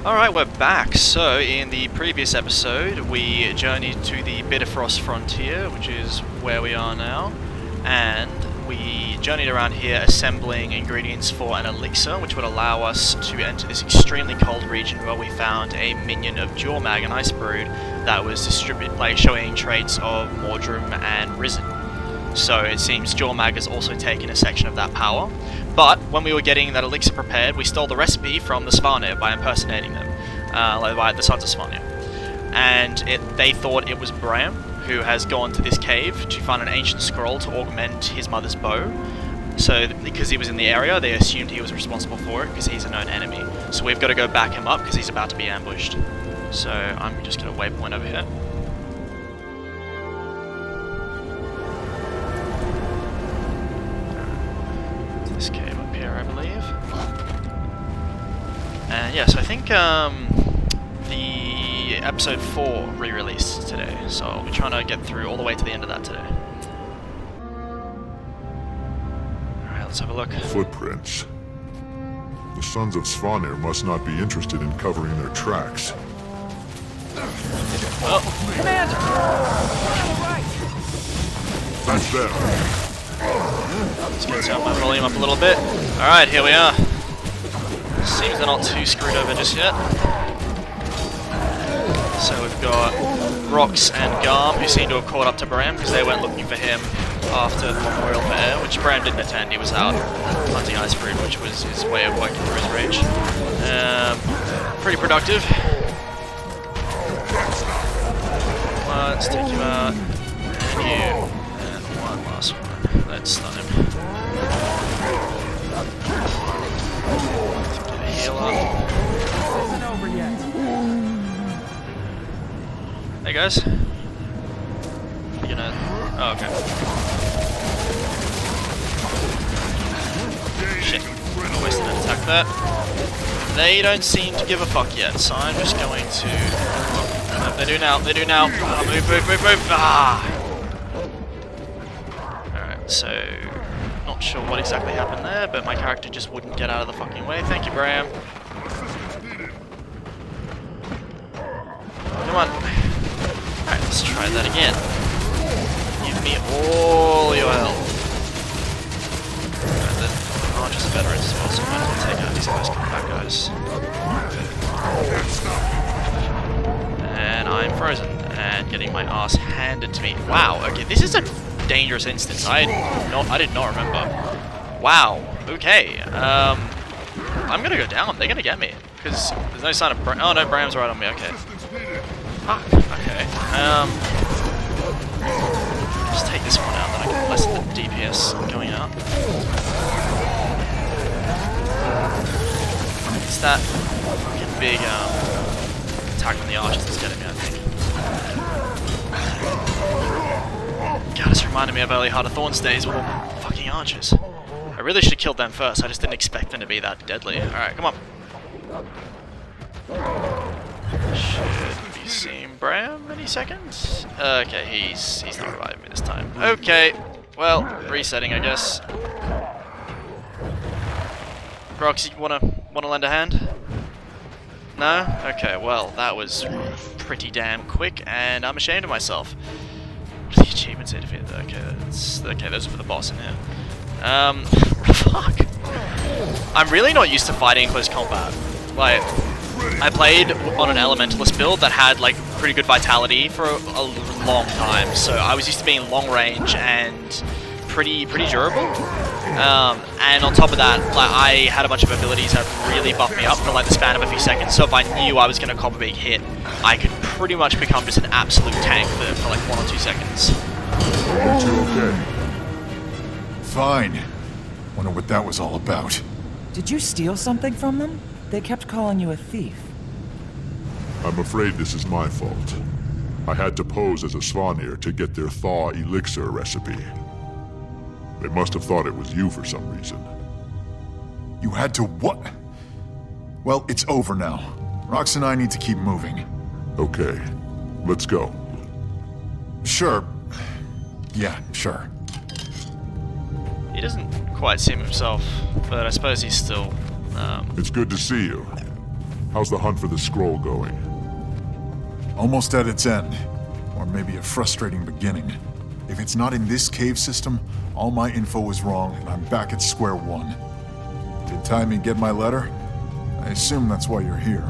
Alright, we're back. So, in the previous episode, we journeyed to the Bitterfrost frontier, which is where we are now, and we journeyed around here assembling ingredients for an elixir, which would allow us to enter this extremely cold region where we found a minion of Jormag and Icebrood that was showing traits of Mordrum and Risen. So it seems Jormag has also taken a section of that power. But when we were getting that elixir prepared, we stole the recipe from the Svanir by impersonating them, by the Sons of Svanir. And they thought it was Braham, who has gone to this cave to find an ancient scroll to augment his mother's bow. So because he was in the area, they assumed he was responsible for it because he's a known enemy. So we've got to go back him up because he's about to be ambushed. So I'm just going to waypoint over here. This cave up here, I believe. And yeah, so I think the episode 4 re-released today, so I'll be trying to get through all the way to the end of that today. Alright, let's have a look. Footprints. The Sons of Svanir must not be interested in covering their tracks. Oh, Commander! That's them. let's get my volume up a little bit. Alright, here we are. Seems they're not too screwed over just yet. So we've got Rox and Garm, who seem to have caught up to Braham because they went looking for him after the Memorial for Eir, which Braham didn't attend. He was out hunting Icebrood, which was his way of working through his rage. Pretty productive. Let's take you out. And you. And one last one. Let's stun him. Let's get a heal up. Isn't over yet. Hey guys. You're gonna... Oh, okay. Shit. Wasted an attack there. They don't seem to give a fuck yet, so I'm just going to... Oh, they do now, they do now. Oh, move, move, move, move. Ah! Alright, so... Not sure what exactly happened there, but my character just wouldn't get out of the fucking way. Thank you, Braham. Come on. Alright, let's try that again. Give me all your health. The archers are veterans as well, so I might as well take out these guys. Come back, guys. And I'm frozen and getting my ass handed to me. Wow, okay, this is a dangerous instance. I did not remember. Wow, okay. I'm gonna go down. They're gonna get me. Because there's no sign of oh no, Braham's right on me, okay. Fuck, okay. Just take this one out, then I can lessen the DPS going out. It's that fucking big attack from the archers that's getting me, I think. God, it's reminded me of early Heart of Thorns days with all the fucking archers. I really should have killed them first, I just didn't expect them to be that deadly. Alright, come on. Should be seeing Braham any seconds? Okay, he's not reviving me this time. Okay, well, resetting I guess. Rox, you wanna lend a hand? No? Okay, well, that was pretty damn quick, and I'm ashamed of myself. The achievements are defeated. Okay, those are for the boss in here. Fuck. I'm really not used to fighting in close combat. Like, I played on an Elementalist build that had, like, pretty good vitality for a long time, so I was used to being long range and pretty durable. And on top of that, like, I had a bunch of abilities that really buffed me up for like the span of a few seconds, so if I knew I was going to cop a big hit, I could pretty much become just an absolute tank for like 1 or 2 seconds. Aren't you okay? Fine. Wonder what that was all about. Did you steal something from them? They kept calling you a thief. I'm afraid this is my fault. I had to pose as a Svanir to get their thaw elixir recipe. They must have thought it was you for some reason. You had to what? Well, it's over now. Rox and I need to keep moving. Okay, let's go. Sure. Yeah, sure. He doesn't quite seem himself, but I suppose he's still, It's good to see you. How's the hunt for the scroll going? Almost at its end. Or maybe a frustrating beginning. If it's not in this cave system, all my info was wrong and I'm back at square one. Did Timmy get my letter? I assume that's why you're here.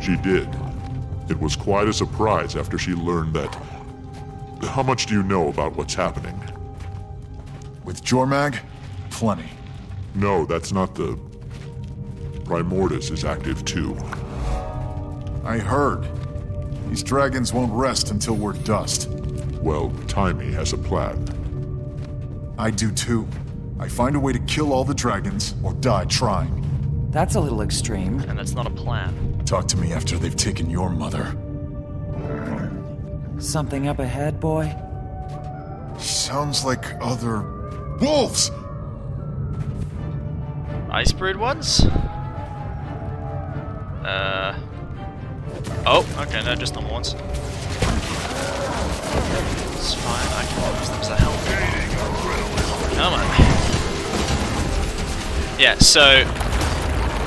She did. It was quite a surprise after she learned that... How much do you know about what's happening? With Jormag? Plenty. No, that's not the... Primordus is active too. I heard. These dragons won't rest until we're dust. Well, Timmy has a plan. I do too. I find a way to kill all the dragons, or die trying. That's a little extreme. And that's not a plan. Talk to me after they've taken your mother. Something up ahead, boy? Sounds like other... wolves! Icebrood ones? Oh, okay, no, just normal ones. It's fine, I can use them as a help. Come on. Yeah, so...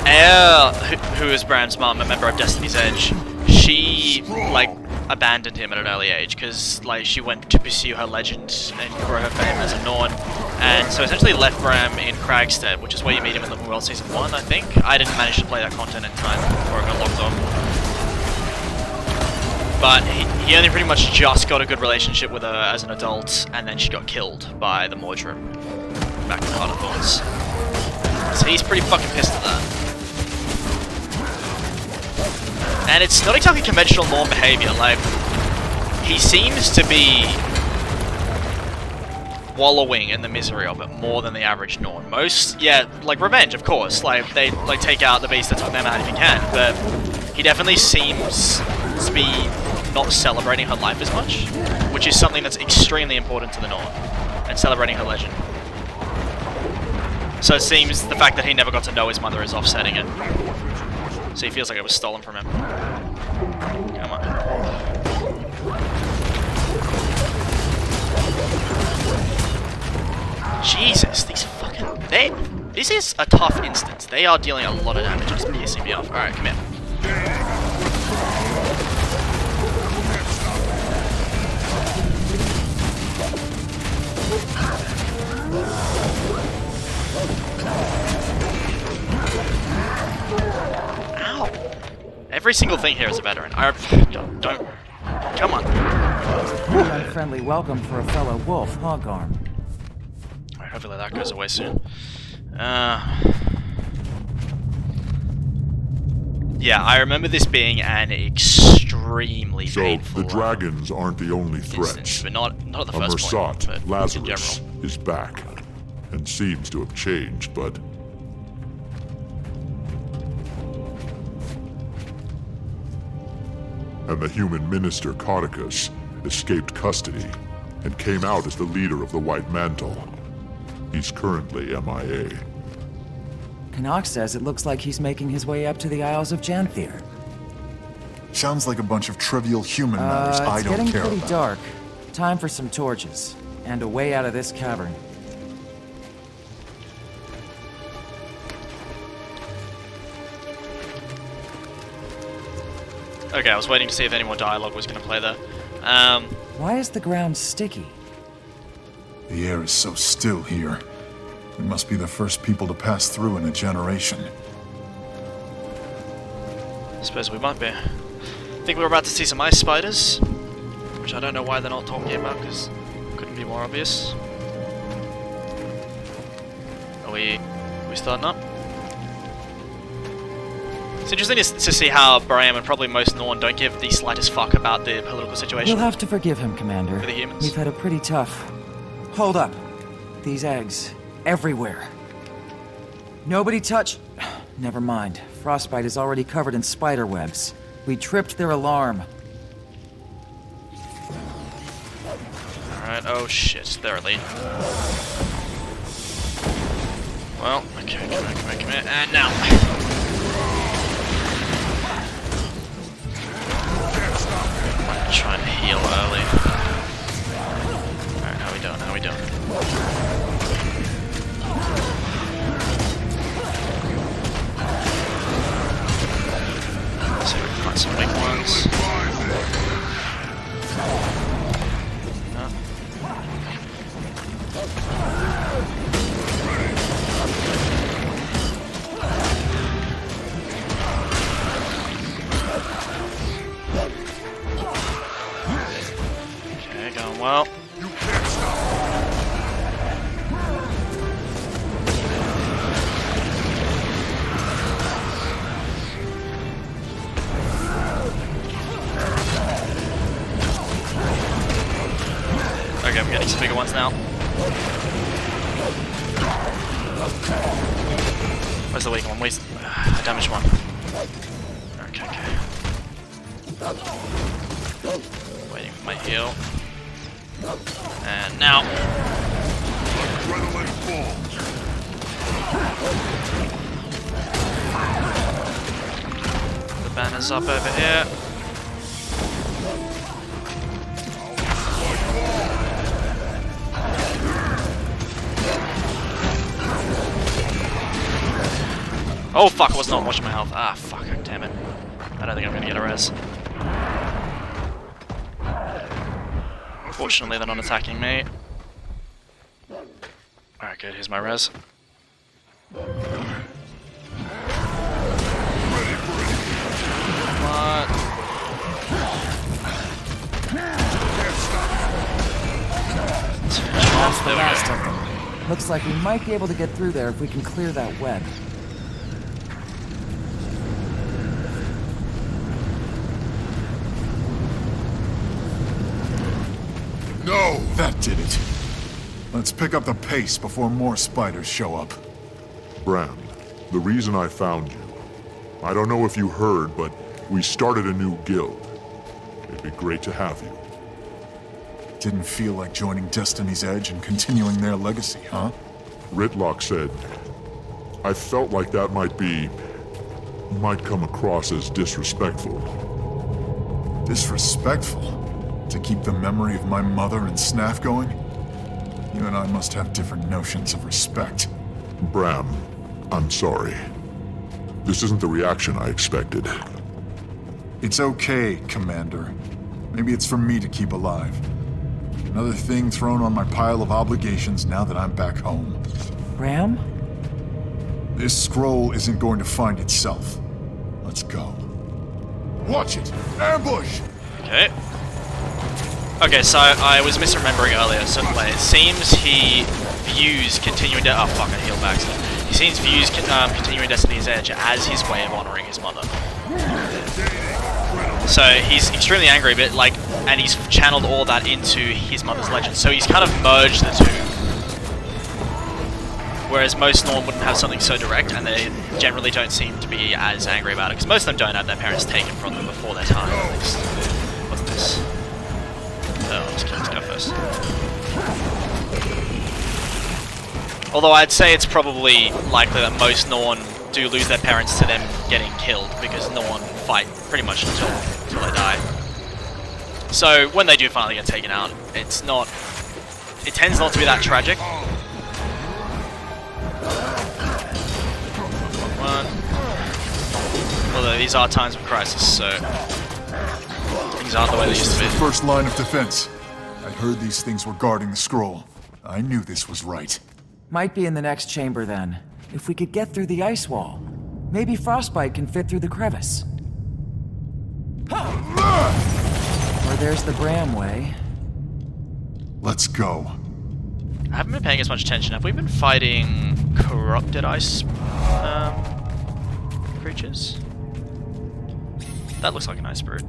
Eir, who is Braham's mom, a member of Destiny's Edge, she, like, abandoned him at an early age, because, like, she went to pursue her legend and grow her fame as a Norn, and so essentially left Braham in Cragstead, which is where you meet him in the World Season 1, I think. I didn't manage to play that content in time before it got locked off. But he only pretty much just got a good relationship with her as an adult, and then she got killed by the Mordrim back in Heart of Thorns. So he's pretty fucking pissed at that. And it's not exactly conventional Norn behavior, like, he seems to be wallowing in the misery of it more than the average Norn. Most, yeah, like revenge, of course, like, they like take out the beast that took them out if he can, but he definitely seems to be not celebrating her life as much, which is something that's extremely important to the Norn, and celebrating her legend. So it seems the fact that he never got to know his mother is offsetting it. So he feels like it was stolen from him. Come on. Jesus, these fucking... This is a tough instance. They are dealing a lot of damage, just pissing me off. Alright, come here. Ow! Every single thing here is a veteran. Don't. Come on. An unfriendly welcome for a fellow wolf, Hogarm. Alright, hopefully that goes away soon. Yeah, I remember this being an extremely painful... So, the dragons aren't the only threats. Instance, but not at the first point, but Lazarus, in general. is back, and seems to have changed, but... And the human minister, Cauticus, escaped custody, and came out as the leader of the White Mantle. He's currently MIA. Canuck says it looks like he's making his way up to the Isles of Janthier. Sounds like a bunch of trivial human matters I don't care It's getting pretty about. dark. Time for some torches, and a way out of this cavern. Okay, I was waiting to see if any more dialogue was going to play there. Why is the ground sticky? The air is so still here. We must be the first people to pass through in a generation. I suppose we might be. I think we're about to see some ice spiders, which I don't know why they're not talking about, because it couldn't be more obvious. Are we starting up? It's interesting to see how Braham and probably most Norn don't give the slightest fuck about the political situation. You'll have to forgive him, Commander. For the humans. We've had a pretty tough... Hold up. These eggs. Everywhere. Nobody touch... Never mind. Frostbite is already covered in spider webs. We tripped their alarm. Alright, oh shit, they're elite. Well, okay, come here, and now. I'm trying to heal early. Alright, how we doing? find some weak ones. No. Okay, going well. Okay, I'm getting some bigger ones now. Where's the weak one? Where's the damaged one? Okay, okay. Waiting for my heal. And now. The banner's up over here. Oh fuck, I was not watching my health. Ah fuck, damn it. I don't think I'm gonna get a res. Fortunately they're not attacking me. Alright, good, here's my res. What? Let's finish them off. There we go. Looks like we might be able to get through there if we can clear that web. No! That did it. Let's pick up the pace before more spiders show up. Braham, the reason I found you. I don't know if you heard, but we started a new guild. It'd be great to have you. Didn't feel like joining Destiny's Edge and continuing their legacy, huh? Ritlock said, I felt like that might come across as disrespectful. Disrespectful? To keep the memory of my mother and Snaff going? You and I must have different notions of respect. Braham, I'm sorry. This isn't the reaction I expected. It's okay, Commander. Maybe it's for me to keep alive. Another thing thrown on my pile of obligations now that I'm back home. Braham? This scroll isn't going to find itself. Let's go. Watch it! Ambush! Okay. Okay, so I was misremembering earlier. So it seems he views continuing to. Oh fuck! I healed back. He seems views continuing Destiny's Edge as his way of honoring his mother. So he's extremely angry, but and he's channeled all that into his mother's legend. So he's kind of merged the two. Whereas most Norn wouldn't have something so direct, and they generally don't seem to be as angry about it, because most of them don't have their parents taken from them before their time. At least. What's this? Oh, let's go first. Although I'd say it's probably likely that most Norn do lose their parents to them getting killed, because Norn fight pretty much until they die. So when they do finally get taken out, it tends not to be that tragic. Although these are times of crisis, so things aren't the way they used to be. First line of defense. I heard these things were guarding the scroll. I knew this was right. Might be in the next chamber then. If we could get through the ice wall, maybe Frostbite can fit through the crevice. Or there's the Braham way. Let's go. I haven't been paying as much attention. Have we been fighting corrupted ice creatures? That looks like an Icebrood.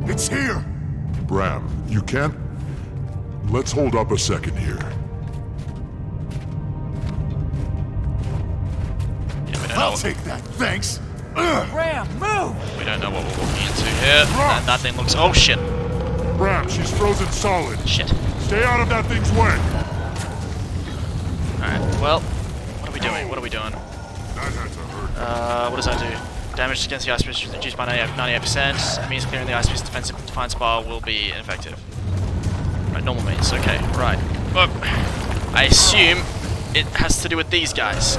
It's here! Braham, you can't... Let's hold up a second here. Yeah, we don't I'll know. take that, thanks! Braham, move! We don't know what we're walking into here. And that thing looks... Oh shit! Braham, she's frozen solid. Shit. Stay out of that thing's way. Alright, well, what are we doing? What are we doing? That had to hurt. What does that do? Damage against the ice piece is reduced by 98%. It means clearing the ice piece defensive defiance bar will be ineffective. Right, normal means. Okay, right. Well, I assume it has to do with these guys.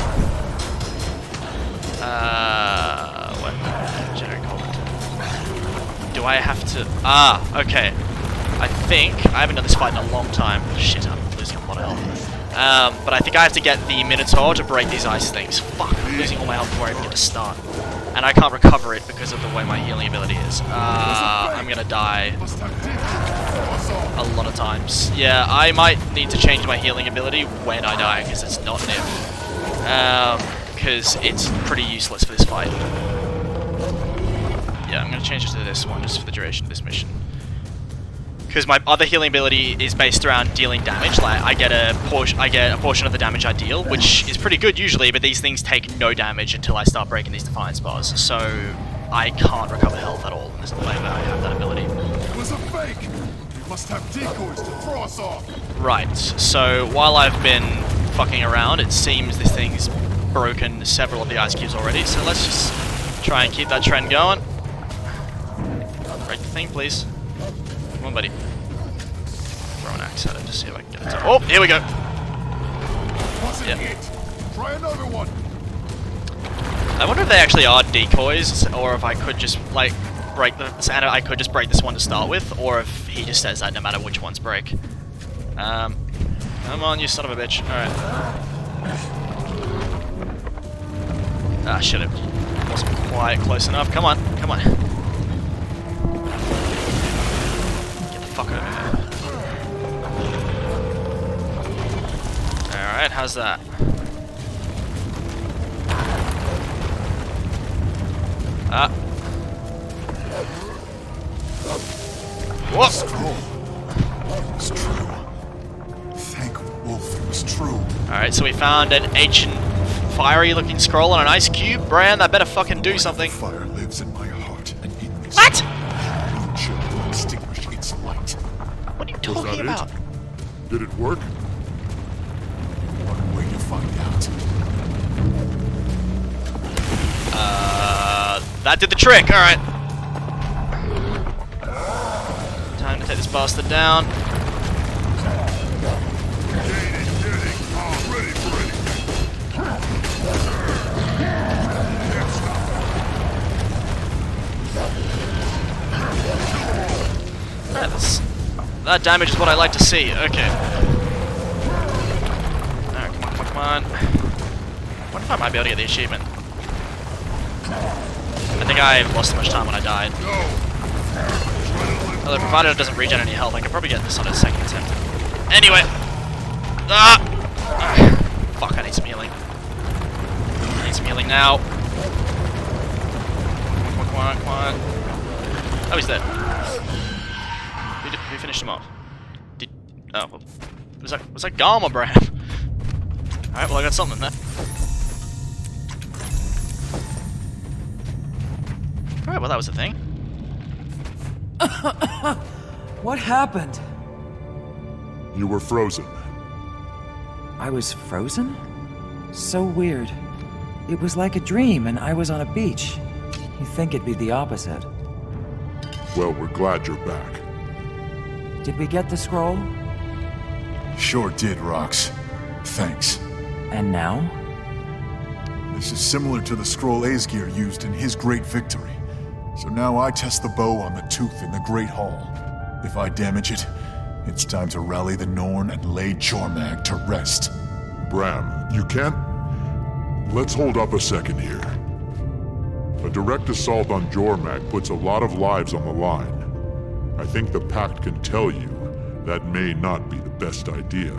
What? Generate cold. Do I have to... okay. I think... I haven't done this fight in a long time. Shit, I'm losing a lot of health. But I think I have to get the Minotaur to break these ice things. Fuck, I'm losing all my health before I even get to start. And I can't recover it because of the way my healing ability is. I'm gonna die a lot of times. Yeah, I might need to change my healing ability when I die, because it's not an if. Because it's pretty useless for this fight. Yeah, I'm gonna change it to this one just for the duration of this mission. Because my other healing ability is based around dealing damage. Like I get a portion of the damage I deal, which is pretty good usually. But these things take no damage until I start breaking these Defiance bars, so I can't recover health at all. There's no way that I have that ability. It was a fake. You must have decoys to throw us off. Right. So while I've been fucking around, it seems this thing's broken several of the ice cubes already. So let's just try and keep that trend going. Break the thing, please. Come on, buddy. Throw an axe at it, just see if I can get it to... Oh, here we go. Wasn't it? Try another one. I wonder if they actually are decoys, or if I could just, like, break this, and I could just break this one to start with, or if he just says that no matter which ones break. Come on, you son of a bitch. Alright. Ah, shit, it wasn't quite close enough. Come on, come on. Fuck over here. Alright, how's that? What? Scroll. It's true. Thank Wolf, it was true. Alright, so we found an ancient fiery looking scroll on an ice cube. Bran, that better fucking do something. Fire lives in my heart and in this. What? No chill will extinguish its light. What are you Was talking that about? it? Did it work? One way to find out. That did the trick, alright. Time to take this bastard down. That damage is what I like to see. Okay. Alright, come on, come on, come on. I wonder if I might be able to get the achievement. I think I lost too much time when I died. Although, provided it doesn't regen any health, I could probably get this on a second attempt. Anyway! Fuck, I need some healing. I need some healing now. Come on, come on, come on. Oh, he's dead. Who finished him off? Oh, well, was that Garm or Braham? Alright, well I got something there. Alright, well that was the thing. What happened? You were frozen. I was frozen? So weird. It was like a dream and I was on a beach. You'd think it'd be the opposite. Well, we're glad you're back. Did we get the scroll? Sure did, Rox. Thanks. And now? This is similar to the scroll Aesgeir used in his great victory. So now I test the bow on the tooth in the Great Hall. If I damage it, it's time to rally the Norn and lay Jormag to rest. Bram, you can't... Let's hold up a second here. A direct assault on Jormag puts a lot of lives on the line. I think the Pact can tell you that may not be the best idea.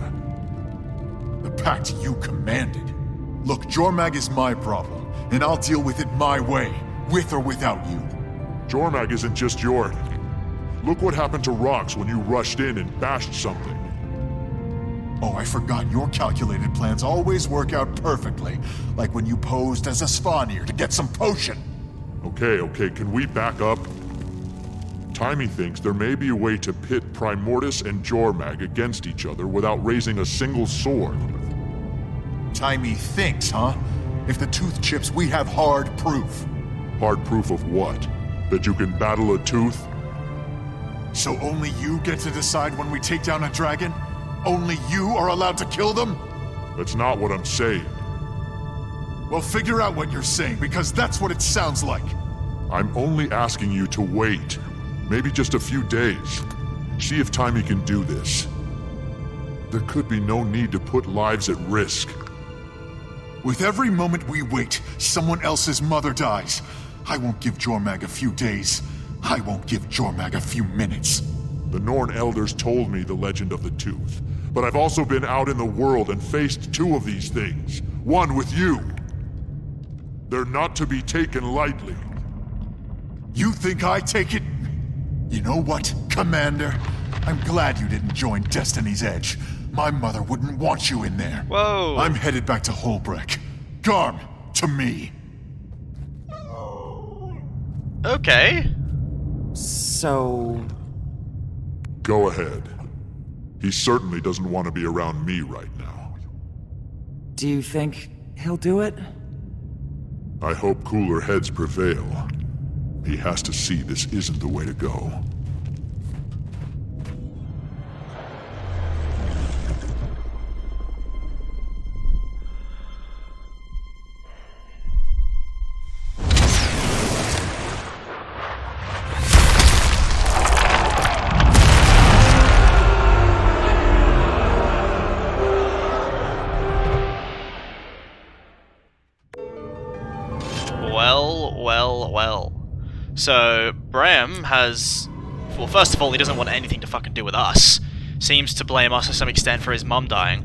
The Pact you commanded. Look, Jormag is my problem, and I'll deal with it my way, with or without you. Jormag isn't just your... Look what happened to Rox when you rushed in and bashed something. Oh, I forgot your calculated plans always work out perfectly, like when you posed as a Svanir to get some potion. Okay, can we back up? Timmy thinks there may be a way to pit Primordus and Jormag against each other without raising a single sword. Timmy thinks, huh? If the tooth chips, we have hard proof. Hard proof of what? That you can battle a tooth? So only you get to decide when we take down a dragon? Only you are allowed to kill them? That's not what I'm saying. Well, figure out what you're saying, because that's what it sounds like. I'm only asking you to wait. Maybe just a few days. See if Timmy can do this. There could be no need to put lives at risk. With every moment we wait, someone else's mother dies. I won't give Jormag a few days. I won't give Jormag a few minutes. The Norn elders told me the legend of the Tooth, but I've also been out in the world and faced two of these things. One with you. They're not to be taken lightly. You think I take it? You know what, Commander? I'm glad you didn't join Destiny's Edge. My mother wouldn't want you in there. Whoa. I'm headed back to Holbreck. Garm, to me. Okay. So... Go ahead. He certainly doesn't want to be around me right now. do you think he'll do it? I hope cooler heads prevail. He has to see this isn't the way to go. Well. So, Braham has... Well, first of all, he doesn't want anything to fucking do with us. Seems to blame us to some extent for his mum dying.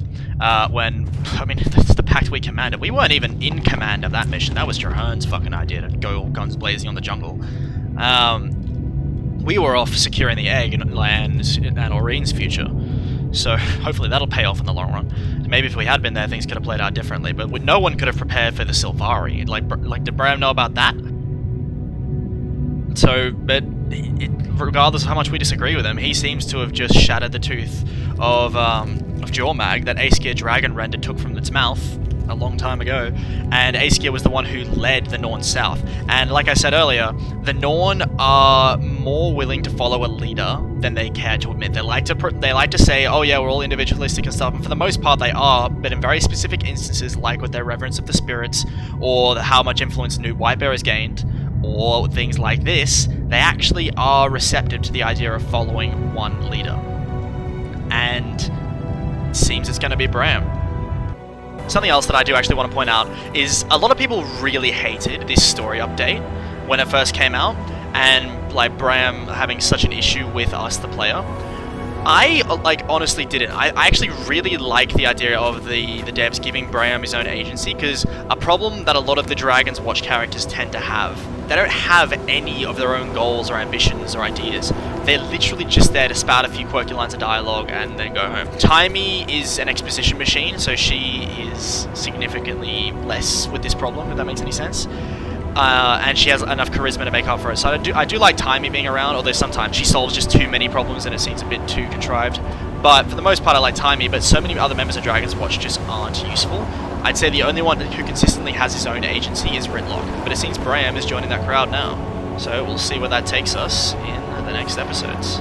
When, I mean, that's the pact we commanded. We weren't even in command of that mission. That was Traherne's fucking idea to go all guns blazing on the jungle. We were off securing the egg and Aureen's future. So hopefully that'll pay off in the long run. Maybe if we had been there, things could have played out differently. But no one could have prepared for the Sylvari. Like did Braham know about that? So, but regardless of how much we disagree with him, he seems to have just shattered the tooth of Jormag that Aesir Dragon Render took from its mouth a long time ago, and Aesir was the one who led the Norn south. And like I said earlier, the Norn are more willing to follow a leader than they care to admit. They like to say, oh yeah, we're all individualistic and stuff, and for the most part they are, but in very specific instances, like with their reverence of the spirits, or how much influence New Whitebear has gained, or things like this, they actually are receptive to the idea of following one leader. And it seems it's going to be Braham. Something else that I do actually want to point out is a lot of people really hated this story update when it first came out, and like Braham having such an issue with us, the player. I honestly didn't. I actually really like the idea of the devs giving Braham his own agency, because a problem that a lot of the Dragon's Watch characters tend to have, they don't have any of their own goals or ambitions or ideas. They're literally just there to spout a few quirky lines of dialogue and then go home. Timey is an exposition machine, so she is significantly less with this problem, if that makes any sense. And she has enough charisma to make up for it. So I do like Timey being around, although sometimes she solves just too many problems and it seems a bit too contrived. But for the most part I like Timey, but so many other members of Dragon's Watch just aren't useful. I'd say the only one who consistently has his own agency is Rinlock, but it seems Braham is joining that crowd now. So we'll see where that takes us in the next episodes.